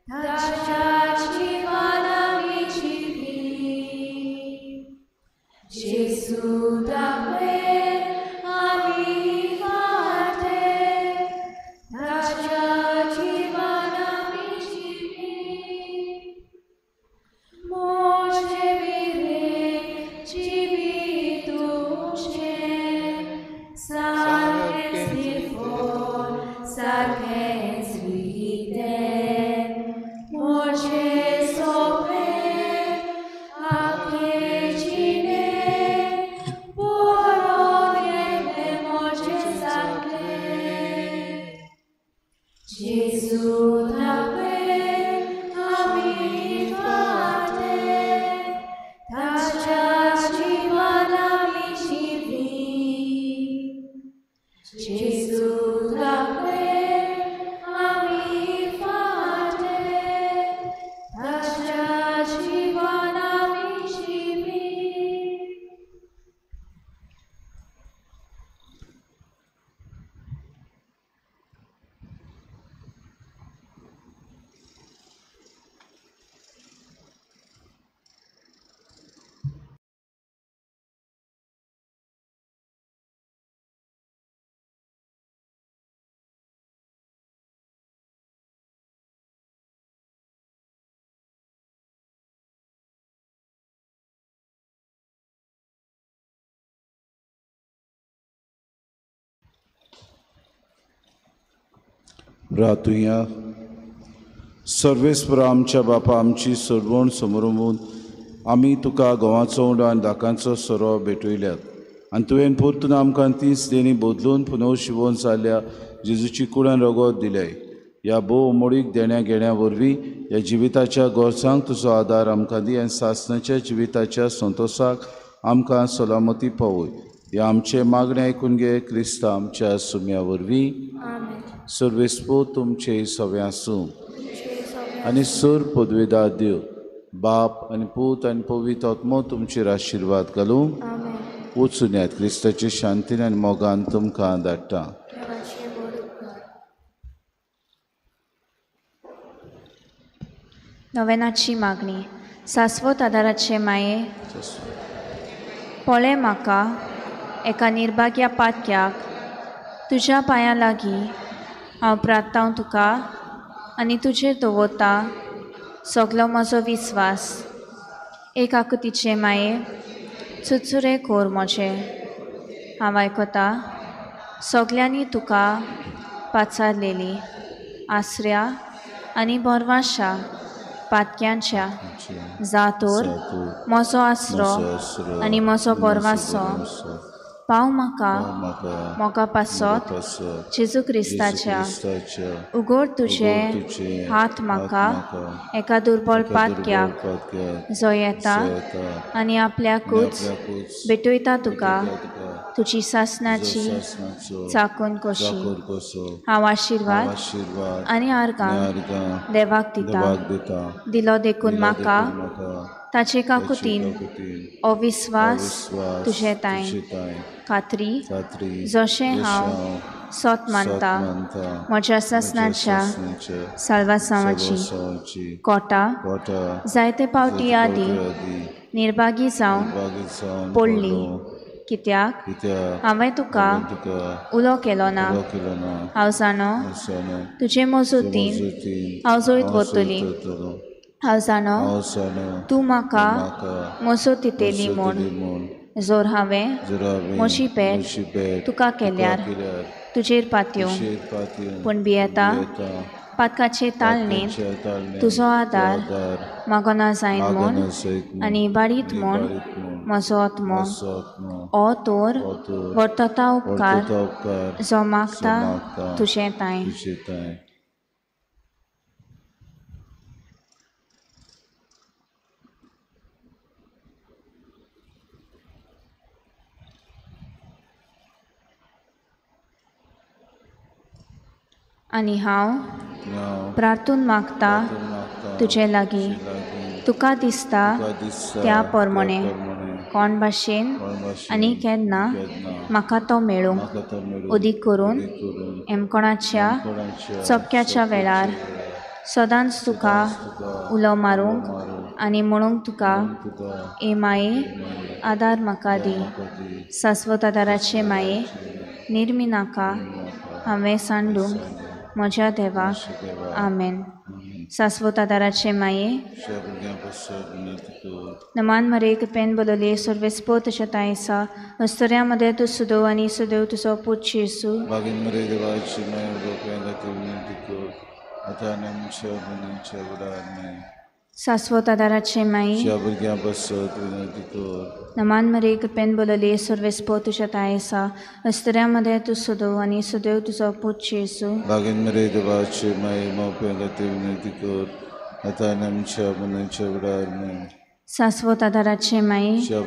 tacciaci vanamici vi. Gesù da que ami fate, tacciaci vanamici vi. Moce vire, civi duce, Sarkens before, sarkens riten, moce sove, akecine, poroniene moce sakle. Gesù da que ami fate, tacciaci vanamici vi. Gesù da que ami fate, tacciaci vanamici vi. प्रार्थुया सर्वेस्पर आमच्या बापा आमची सोडवण समोरून आमी तुका गोवाचो undo आनी दाकांचो सोरो भेटयल्यात आनी तुवें परतून आमकां तीच देणी बदलून पुनव शिवोवन जाल्ल्या जेजूची कुळान रगत दिल्याय. ह्या भोव मोडीक देण्या घेण्या वरवीं ह्या जिविताच्या गोरसांक तुजो आदार आमकां दी आनी सासणाच्या जिविताच्या संतोशाक आमकां सलामती पावय. ह्या आमचे मागणे आयकून घे क्रिस्ता आमच्या सुम्या वरवीं. सर्वेस्पो तुमचे सवे आसूं आनी सर पदवेदार देव बाप आनी पूत आनी पवित्र आत्मो तुमचेर आशिर्वाद घालूं. वचून येयात क्रिस्ताचे शांतीन आनी मोगान तुमकां धाडटा. नोवेनाची मागणी. सासवत आदाराचे माये पळय म्हाका एका निर्भाग्या पातक्याक तुज्या पांयां लागीं हांव प्रार्थांव तुका आनी तुजेर दवरता सगलो म्हजो विस्वास. एक आकुतीचे माये चुचुरे कोर म्हजे. हांव आयकता सगल्यांनी तुका पाचारलेली आसऱ्या आनी बोरवाशा पातक्यांच्या जातोर म्हजो आसरो आनी म्हजो बोरवासो पाव म्हाका मोगा पासत जेजू क्रिस्ताच्या उगोड तुजे हात म्हाका एका दुर्बळ पातक्याक जो येता आनी आपल्याकूच भेटयता तुका तुजी सासणाची चाकून कशी. हांव आशिर्वाद आनी आर्गां देवाक दिता. दिलो देखून म्हाका ताचे काकुतीन अविस्वास तुजे ताय खात्री जशें हांव सोत मानता म्हज्या ससनाच्या साल्वासांवाची कोटा जायते पावटी आदी निर्भागी जावन पडली कित्याक हांवें तुका उलो केलो ना हांव जाणो तुजे मजूतीन हांव जैत वतली हांव जाणो तूं म्हाका मजत दितेली म्हूण जोर हांवें म्हजी पेट तुका केल्यार तुजेर पातयो पूण भियेता पातकाचे ताळणेंत तुजो आदार मागोना जायन म्हूण आनी बारीत म्हूण म्हजो आत्मो हो तोर वर्तता उपकार जो मागता तुजें ताय आनी हांव प्रार्थून मागता तुजे लागीं तुका दिसता त्या प्रमाणे कोण भाशेन आनी केन्ना म्हाका तो मेळूंक उदीक करून एमकोणाच्या चपक्याच्या वेळार सदांच तुका उलो मारूंक आनी म्हणूंक तुका ए माये आदार म्हाका दी शाश्वत आदाराचे माये निर्मी नाका हांवें सांडूंक म्हज्या देवाक आमेन शाश्वत आदाराचे माये नमान मरेक पेन बोलोले सर्वेस्पोत शतायसा अस्तऱ्यामध्ये तू सुदो आणि सुदेव तुझो पूत येसू शाश्वत आदाराचे माये नमान मरेक पेन बोलोले सर्वेस्पोत शतायसा अस्तऱ्यामध्ये तू सुदो आणि सुदेव तुझो पूत येसू शाश्वत आदाराचे माये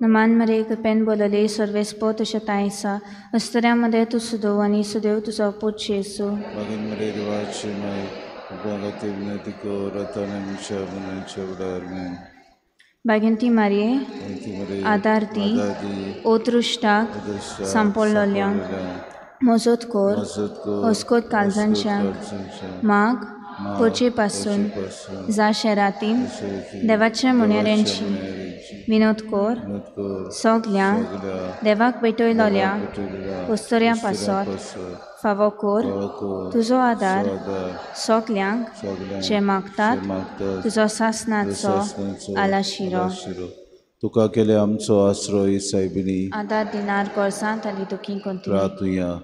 नमान मरेक पेन बोलोले सर्वेस्पोत शतायसा अस्तऱ्यामध्ये तू सुदो आणि सुदेव तुझो पूत येसू बागिंती मारये आदार दी ओतृश्टाक सांपडलोल्यांक मजत कोर अस्कोत काळजांच्या माग पोचे पासून जा शेरातीन देवाच्या मुण्याऱ्यांची विनोद कोर सगल्यांक देवाक भेटयलोल्या उस्तऱ्यां पासत फावो कोर तुजो आदार सगल्यांक जे मागतात तुजो सासनाचो आलाशिरो तुका केले आमचो आश्रय सायबिनी आदार दिनार कोर्सांत आनी दुखी कोंती प्रार्थुया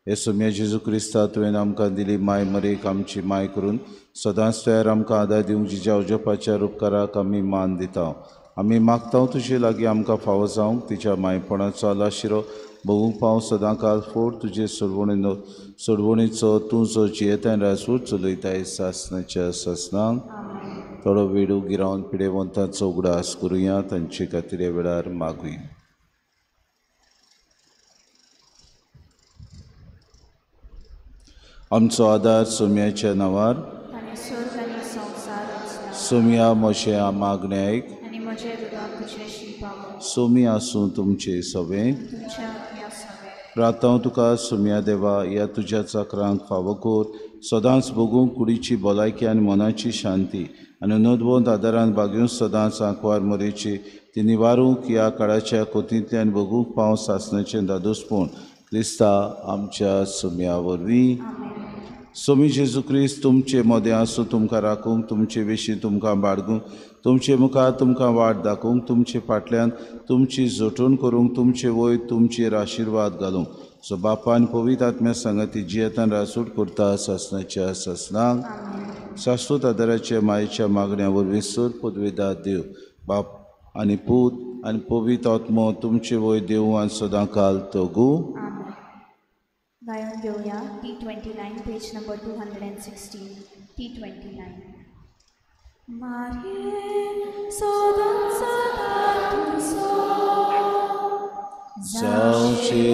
येसुम्या जेजू क्रिस्ता तुवें आमकां दिली माय मरेक आमची माय करून सदांच तयार आमकां आदार दिवंक जिच्या अजपाच्या उपकाराक आमी मान दिता आमी मागता तुजे लागीं आमकां फावो जावंक तिच्या मायपणाचो आलाशिरो भोगूंक पाव सदां काल फोड तुजे सोडवणीचो तूं जो जियेतान राजवट चलयताय सासनाच्या सासनांक थोडो वेडू गिरावन पिडेवंतांचो उगडास करुया तांचे खातीर ह्या वेळार मागुया आमचो आदार सोम्याच्या नांवार सोम्या मोशे मागणे आयक सोमी आसूं तुमचे सवे प्रार्थना तुका सोम्या देवा ह्या तुज्या चाकरांक फावो कोर सदांच भोगूंक कुडीची भलायकी आनी मनाची शांती आनी नदवंत आदारान बागयूं सदांच आंकवार मरेची ती निवारूंक ह्या काळाच्या कोतींतल्यान भोगूंक पाव सासनाचें दादोसपण क्रिस्ता आमच्या सोम्या वरवीं सोमी जेजू क्रिस्त तुमचे मोदें आसूं तुमकां राखूंक तुमचे विशीं तुमकां बाळगूंक तुमचे मुखार तुमकां वाट दाखोवंक तुमचे फाटल्यान तुमची जोटून करूंक तुमचे वयर तुमचेर आशिर्वाद घालूंक सो बापा आनी पवित्र आत्म्या सांगाती जियेतान रासूट करता सासनाच्या सासनांक शाश्वत आदाराच्या मायेच्या मागण्या वरवीं सर पदवेदार देव बाप आनी पूत आनी पवित्र आत्मो तुमचे वयर देव आनी सदां काल तोगू गायन घेऊया T29 पेज नंबर 216 T29 मारे सदां सदा तुझो जावचे